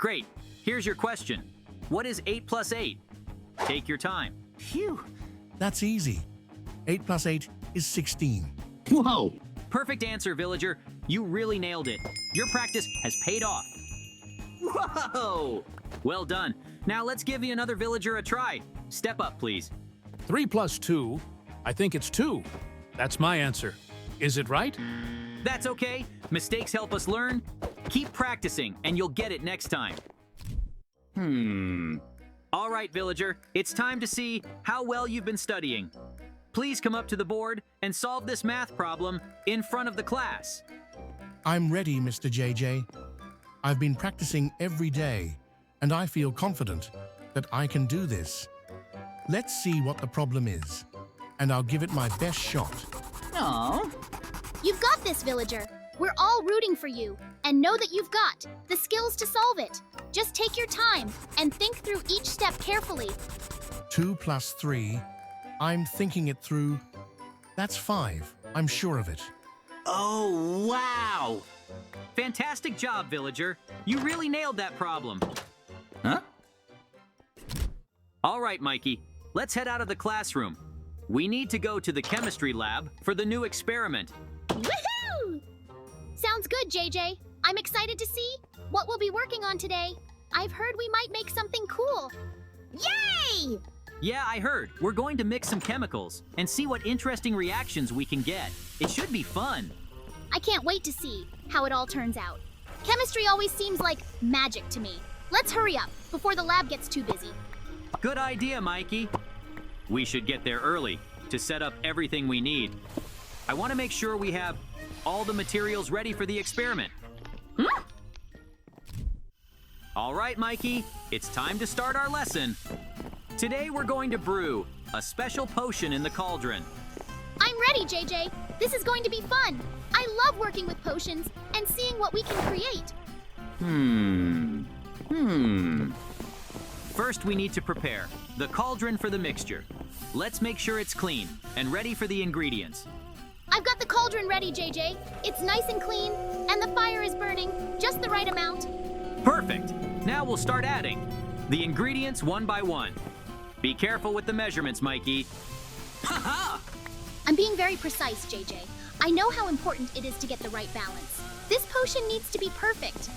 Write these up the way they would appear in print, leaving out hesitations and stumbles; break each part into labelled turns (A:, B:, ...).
A: Great. Here's your question. What is 8 plus 8? Take your time.
B: Phew.
C: That's easy. 8 plus 8 is 16.
B: Whoa.
A: Perfect answer, villager. You really nailed it. Your practice has paid off. Whoa! Well done. Now let's give you another villager a try. Step up, please.
D: 3 plus 2, I think it's 2. That's my answer. Is it right?
A: That's okay. Mistakes help us learn. Keep practicing, and you'll get it next time. All right, villager. It's time to see how well you've been studying. Please come up to the board and solve this math problem in front of the class.
C: I'm ready, Mr. JJ. I've been practicing every day, and I feel confident that I can do this. Let's see what the problem is, and I'll give it my best shot.
B: Aw.
E: You've got this, villager. We're all rooting for you, and know that you've got the skills to solve it. Just take your time and think through each step carefully.
C: 2 plus 3. I'm thinking it through. That's 5. I'm sure of it.
A: Oh, wow! Fantastic job, villager. You really nailed that problem.
B: Huh?
A: All right, Mikey. Let's head out of the classroom. We need to go to the chemistry lab for the new experiment.
E: Woohoo! Sounds good, JJ. I'm excited to see what we'll be working on today. I've heard we might make something cool. Yay!
A: Yeah, I heard. We're going to mix some chemicals and see what interesting reactions we can get. It should be fun.
E: I can't wait to see how it all turns out. Chemistry always seems like magic to me. Let's hurry up before the lab gets too busy.
A: Good idea, Mikey. We should get there early to set up everything we need. I want to make sure we have all the materials ready for the experiment. All right, Mikey, it's time to start our lesson. Today we're going to brew a special potion in the cauldron.
E: I'm ready, JJ. This is going to be fun. I love working with potions and seeing what we can create.
A: First, we need to prepare the cauldron for the mixture. Let's make sure it's clean and ready for the ingredients.
E: I've got the cauldron ready, JJ. It's nice and clean, and the fire is burning just the right amount.
A: Perfect. Now we'll start adding the ingredients one by one. Be careful with the measurements, Mikey. Ha-ha!
E: I'm being very precise, JJ. I know how important it is to get the right balance. This potion needs to be perfect.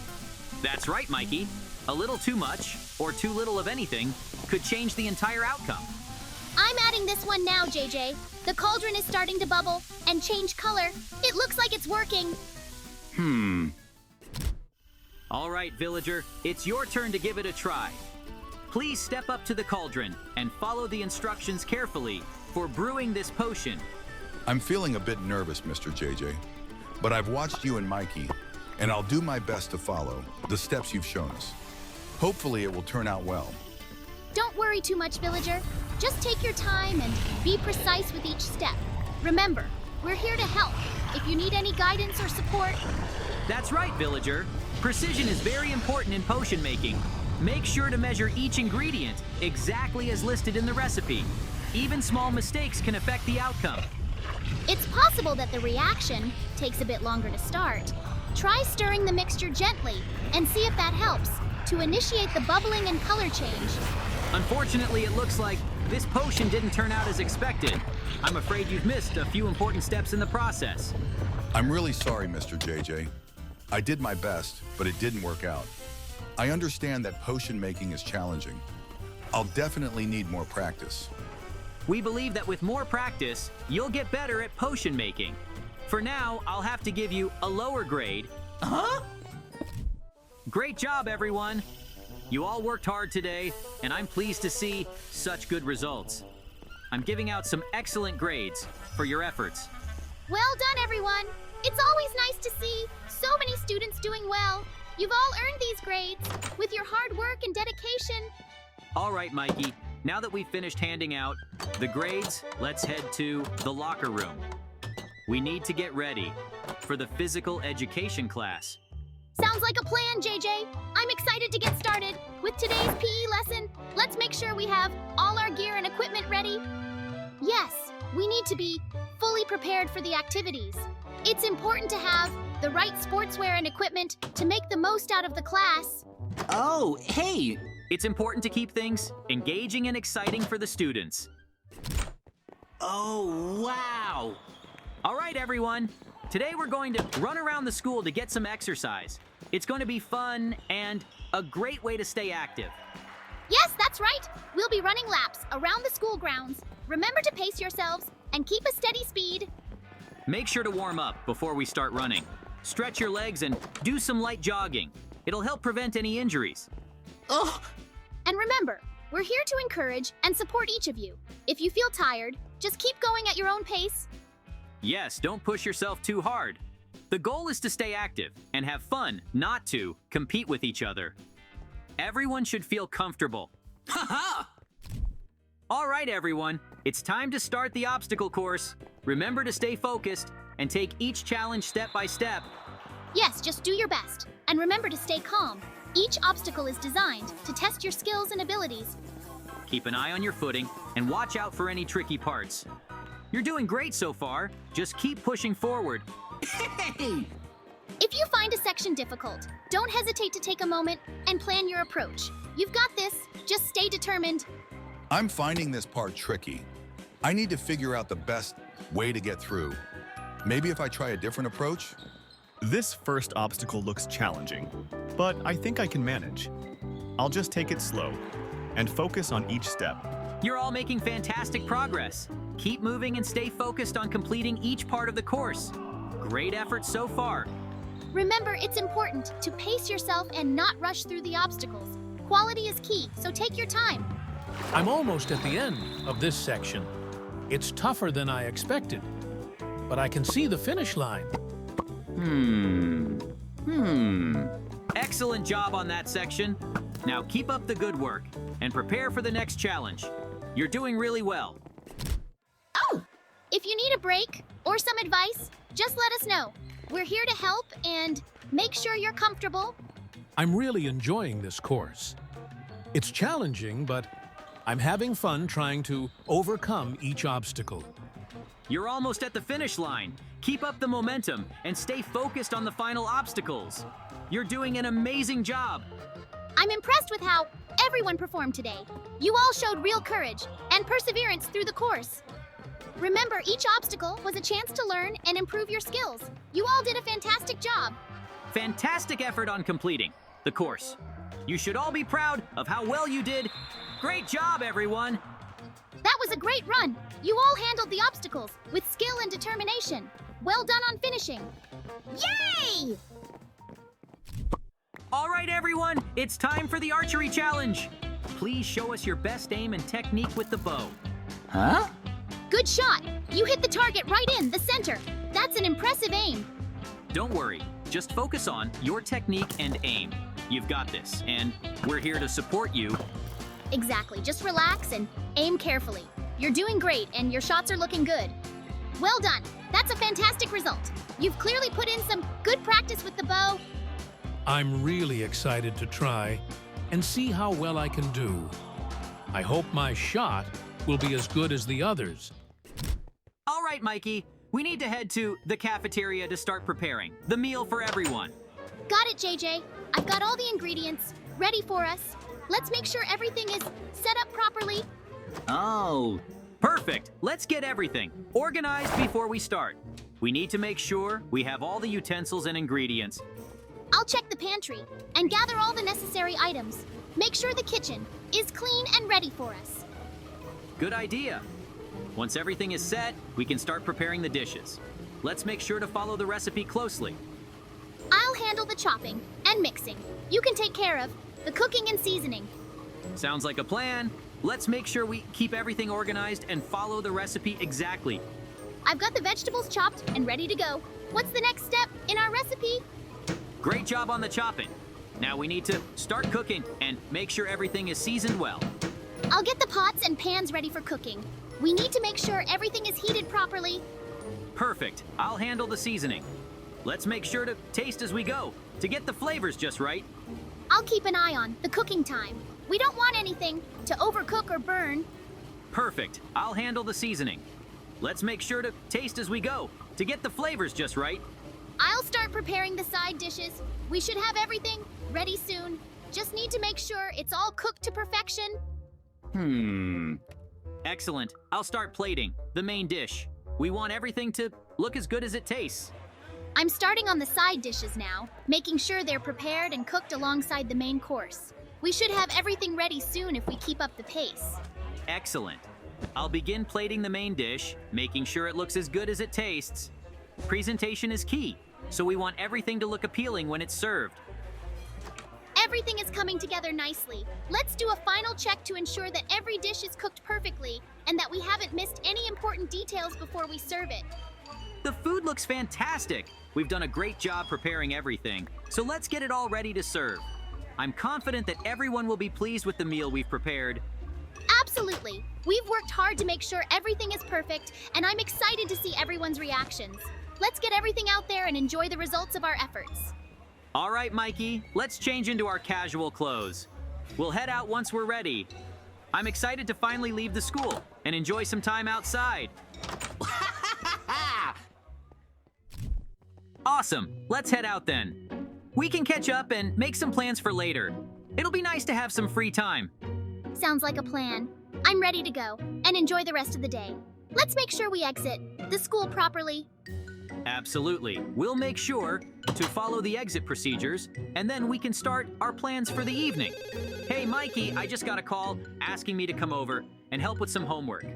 A: That's right, Mikey. A little too much or too little of anything could change the entire outcome.
E: I'm adding this one now, JJ. The cauldron is starting to bubble and change color. It looks like it's working.
A: All right, villager, it's your turn to give it a try. Please step up to the cauldron and follow the instructions carefully for brewing this potion.
F: I'm feeling a bit nervous, Mr. JJ, but I've watched you and Mikey, and I'll do my best to follow the steps you've shown us. Hopefully it will turn out well.
E: Don't worry too much, villager. Just take your time and be precise with each step. Remember, we're here to help. If you need any guidance or support.
A: That's right, villager. Precision is very important in potion making. Make sure to measure each ingredient exactly as listed in the recipe. Even small mistakes can affect the outcome.
E: It's possible that the reaction takes a bit longer to start. Try stirring the mixture gently and see if that helps to initiate the bubbling and color change.
A: Unfortunately, it looks like this potion didn't turn out as expected. I'm afraid you've missed a few important steps in the process.
F: I'm really sorry, Mr. JJ. I did my best, but it didn't work out. I understand that potion making is challenging. I'll definitely need more practice.
A: We believe that with more practice, you'll get better at potion making. For now, I'll have to give you a lower grade.
B: Huh?
A: Great job, everyone. You all worked hard today, and I'm pleased to see such good results. I'm giving out some excellent grades for your efforts.
E: Well done, everyone. It's always nice to see so many students doing well. You've all earned these grades with your hard work and dedication.
A: All right, Mikey. Now that we've finished handing out the grades, let's head to the locker room. We need to get ready for the physical education class.
E: Sounds like a plan, JJ. I'm excited to get started with today's PE lesson. Let's make sure we have all our gear and equipment ready. Yes, we need to be fully prepared for the activities. It's important to have the right sportswear and equipment to make the most out of the class.
B: Oh, hey!
A: It's important to keep things engaging and exciting for the students.
B: Oh, wow!
A: All right, everyone. Today we're going to run around the school to get some exercise. It's going to be fun and a great way to stay active.
E: Yes, that's right. We'll be running laps around the school grounds. Remember to pace yourselves and keep a steady speed.
A: Make sure to warm up before we start running. Stretch your legs and do some light jogging. It'll help prevent any injuries.
B: Oh!
E: And remember, we're here to encourage and support each of you. If you feel tired, just keep going at your own pace.
A: Yes, don't push yourself too hard. The goal is to stay active and have fun, not to compete with each other. Everyone should feel comfortable.
B: Ha-ha!
A: All right, everyone, it's time to start the obstacle course. Remember to stay focused and take each challenge step by step.
E: Yes, just do your best. And remember to stay calm. Each obstacle is designed to test your skills and abilities.
A: Keep an eye on your footing and watch out for any tricky parts. You're doing great so far. Just keep pushing forward.
B: Hey!
E: If you find a section difficult, don't hesitate to take a moment and plan your approach. You've got this. Just stay determined.
F: I'm finding this part tricky. I need to figure out the best way to get through. Maybe if I try a different approach?
G: This first obstacle looks challenging, but I think I can manage. I'll just take it slow and focus on each step.
A: You're all making fantastic progress. Keep moving and stay focused on completing each part of the course. Great effort so far.
E: Remember, it's important to pace yourself and not rush through the obstacles. Quality is key, so take your time.
D: I'm almost at the end of this section. It's tougher than I expected, but I can see the finish line.
A: Excellent job on that section. Now keep up the good work and prepare for the next challenge. You're doing really well.
E: Oh! If you need a break or some advice, just let us know. We're here to help and make sure you're comfortable.
D: I'm really enjoying this course. It's challenging, but I'm having fun trying to overcome each obstacle.
A: You're almost at the finish line. Keep up the momentum and stay focused on the final obstacles. You're doing an amazing job.
E: I'm impressed with how everyone performed today. You all showed real courage and perseverance through the course. Remember, each obstacle was a chance to learn and improve your skills. You all did a fantastic job.
A: Fantastic effort on completing the course. You should all be proud of how well you did. Great job, everyone.
E: That was a great run. You all handled the obstacles with skill and determination. Well done on finishing. Yay!
A: All right, everyone, it's time for the archery challenge. Please show us your best aim and technique with the bow.
B: Huh?
E: Good shot. You hit the target right in the center. That's an impressive aim.
A: Don't worry, just focus on your technique and aim. You've got this, and we're here to support you.
E: Exactly. Just relax and aim carefully. You're doing great and your shots are looking good. Well done. That's a fantastic result. You've clearly put in some good practice with the bow.
D: I'm really excited to try and see how well I can do. I hope my shot will be as good as the others.
A: All right, Mikey, we need to head to the cafeteria to start preparing the meal for everyone.
E: Got it, JJ. I've got all the ingredients ready for us. Let's make sure everything is set up properly.
B: Oh,
A: Perfect. Let's get everything organized before we start. We need to make sure we have all the utensils and ingredients.
E: I'll check the pantry and gather all the necessary items. Make sure the kitchen is clean and ready for us.
A: Good idea. Once everything is set, we can start preparing the dishes. Let's make sure to follow the recipe closely.
E: I'll handle the chopping and mixing. You can take care of the cooking and seasoning.
A: Sounds like a plan. Let's make sure we keep everything organized and follow the recipe exactly.
E: I've got the vegetables chopped and ready to go. What's the next step in our recipe?
A: Great job on the chopping. Now we need to start cooking and make sure everything is seasoned well.
E: I'll get the pots and pans ready for cooking. We need to make sure everything is heated properly.
A: Perfect. I'll handle the seasoning. Let's make sure to taste as we go to get the flavors just right.
E: I'll keep an eye on the cooking time. We don't want anything to overcook or burn.
A: Perfect. I'll handle the seasoning. Let's make sure to taste as we go to get the flavors just right.
E: I'll start preparing the side dishes. We should have everything ready soon. Just need to make sure it's all cooked to perfection.
A: Excellent. I'll start plating, the main dish. We want everything to look as good as it tastes.
E: I'm starting on the side dishes now, making sure they're prepared and cooked alongside the main course. We should have everything ready soon if we keep up the pace.
A: Excellent. I'll begin plating the main dish, making sure it looks as good as it tastes. Presentation is key, so we want everything to look appealing when it's served.
E: Everything is coming together nicely. Let's do a final check to ensure that every dish is cooked perfectly and that we haven't missed any important details before we serve it.
A: The food looks fantastic. We've done a great job preparing everything, so let's get it all ready to serve. I'm confident that everyone will be pleased with the meal we've prepared.
E: Absolutely. We've worked hard to make sure everything is perfect, and I'm excited to see everyone's reactions. Let's get everything out there and enjoy the results of our efforts.
A: All right, Mikey, let's change into our casual clothes. We'll head out once we're ready. I'm excited to finally leave the school and enjoy some time outside. Awesome, let's head out then. We can catch up and make some plans for later. It'll be nice to have some free time.
E: Sounds like a plan. I'm ready to go and enjoy the rest of the day. Let's make sure we exit the school properly.
A: Absolutely. We'll make sure to follow the exit procedures, and then we can start our plans for the evening. Hey, Mikey, I just got a call asking me to come over and help with some homework.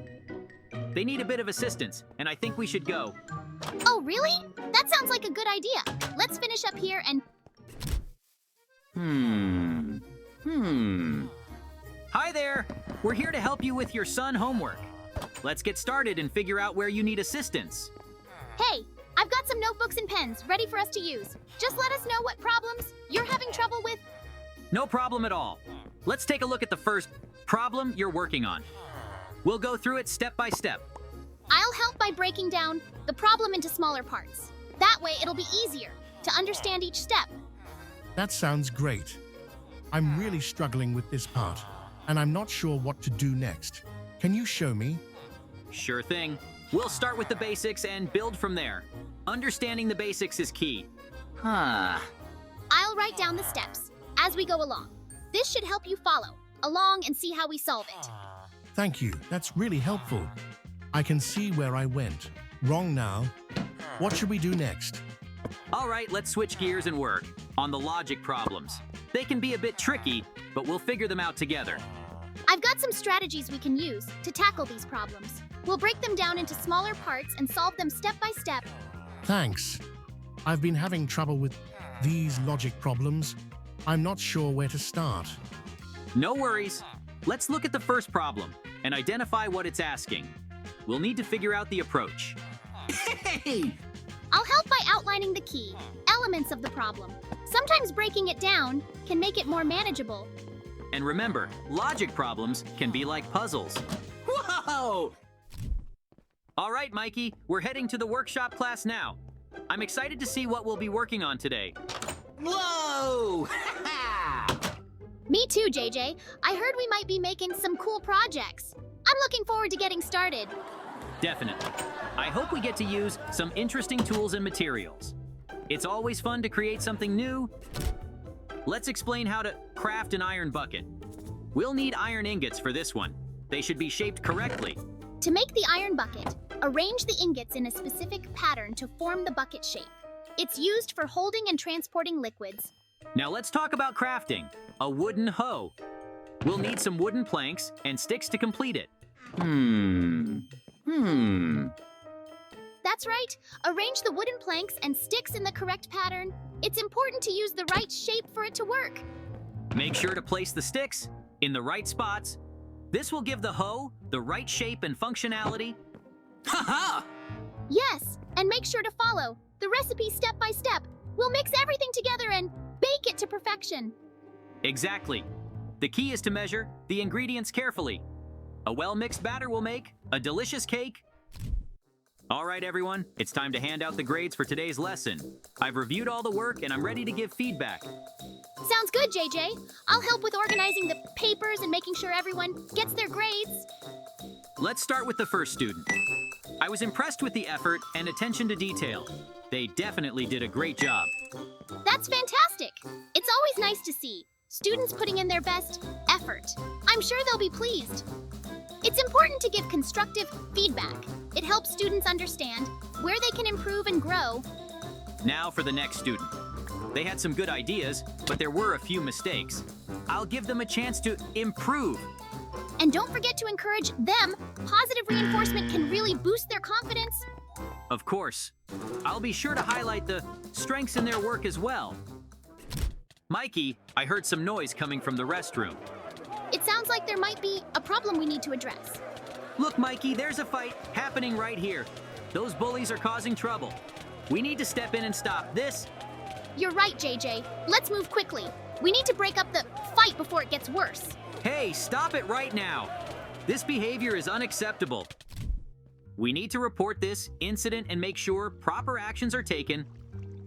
A: They need a bit of assistance, and I think we should go.
E: Oh, really? That sounds like a good idea. Let's finish up here and...
A: Hi there. We're here to help you with your son homework. Let's get started and figure out where you need assistance.
E: Hey, I've got some notebooks and pens ready for us to use. Just let us know what problems you're having trouble with.
A: No problem at all. Let's take a look at the first problem you're working on. We'll go through it step by step.
E: I'll help by breaking down the problem into smaller parts. That way it'll be easier to understand each step.
C: That sounds great. I'm really struggling with this part, and I'm not sure what to do next. Can you show me?
A: Sure thing. We'll start with the basics and build from there. Understanding the basics is key.
B: Huh.
E: I'll write down the steps as we go along. This should help you follow along and see how we solve it.
C: Thank you. That's really helpful. I can see where I went wrong now. What should we do next?
A: All right, let's switch gears and work on the logic problems. They can be a bit tricky, but we'll figure them out together.
E: I've got some strategies we can use to tackle these problems. We'll break them down into smaller parts and solve them step by step.
C: Thanks. I've been having trouble with these logic problems. I'm not sure where to start.
A: No worries. Let's look at the first problem and identify what it's asking. We'll need to figure out the approach.
B: Hey!
E: I'll help by outlining the key elements of the problem. Sometimes breaking it down can make it more manageable.
A: And remember, logic problems can be like puzzles.
B: Whoa!
A: All right, Mikey, we're heading to the workshop class now. I'm excited to see what we'll be working on today.
B: Whoa!
E: Me too, JJ. I heard we might be making some cool projects. I'm looking forward to getting started.
A: Definitely. I hope we get to use some interesting tools and materials. It's always fun to create something new. Let's explain how to craft an iron bucket. We'll need iron ingots for this one. They should be shaped correctly.
E: To make the iron bucket, arrange the ingots in a specific pattern to form the bucket shape. It's used for holding and transporting liquids.
A: Now let's talk about crafting. A wooden hoe. We'll need some wooden planks and sticks to complete it.
E: That's right. Arrange the wooden planks and sticks in the correct pattern. It's important to use the right shape for it to work.
A: Make sure to place the sticks in the right spots. This will give the hoe the right shape and functionality.
B: Ha-ha!
E: Yes, and make sure to follow the recipe step by step. We'll mix everything together and bake it to perfection.
A: Exactly. The key is to measure the ingredients carefully. A well-mixed batter will make a delicious cake. All right, everyone, it's time to hand out the grades for today's lesson. I've reviewed all the work and I'm ready to give feedback.
E: Sounds good, JJ. I'll help with organizing the papers and making sure everyone gets their grades.
A: Let's start with the first student. I was impressed with the effort and attention to detail. They definitely did a great job.
E: That's fantastic. It's always nice to see Students putting in their best effort. I'm sure they'll be pleased. It's important to give constructive feedback. It helps students understand where they can improve and grow.
A: Now for the next student. They had some good ideas, but there were a few mistakes. I'll give them a chance to improve.
E: And don't forget to encourage them. Positive reinforcement can really boost their confidence.
A: Of course. I'll be sure to highlight the strengths in their work as well. Mikey, I heard some noise coming from the restroom.
E: It sounds like there might be a problem we need to address.
A: Look, Mikey, there's a fight happening right here. Those bullies are causing trouble. We need to step in and stop this.
E: You're right, JJ. Let's move quickly. We need to break up the fight before it gets worse.
A: Hey, stop it right now. This behavior is unacceptable. We need to report this incident and make sure proper actions are taken.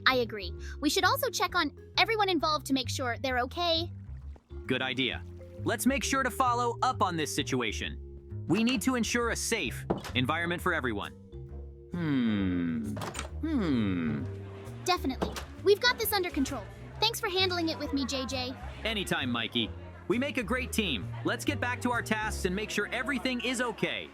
E: I agree. We should also check on everyone involved to make sure they're okay.
A: Good idea. Let's make sure to follow up on this situation. We need to ensure a safe environment for everyone.
E: Definitely. We've got this under control. Thanks for handling it with me, JJ.
A: Anytime, Mikey. We make a great team. Let's get back to our tasks and make sure everything is okay.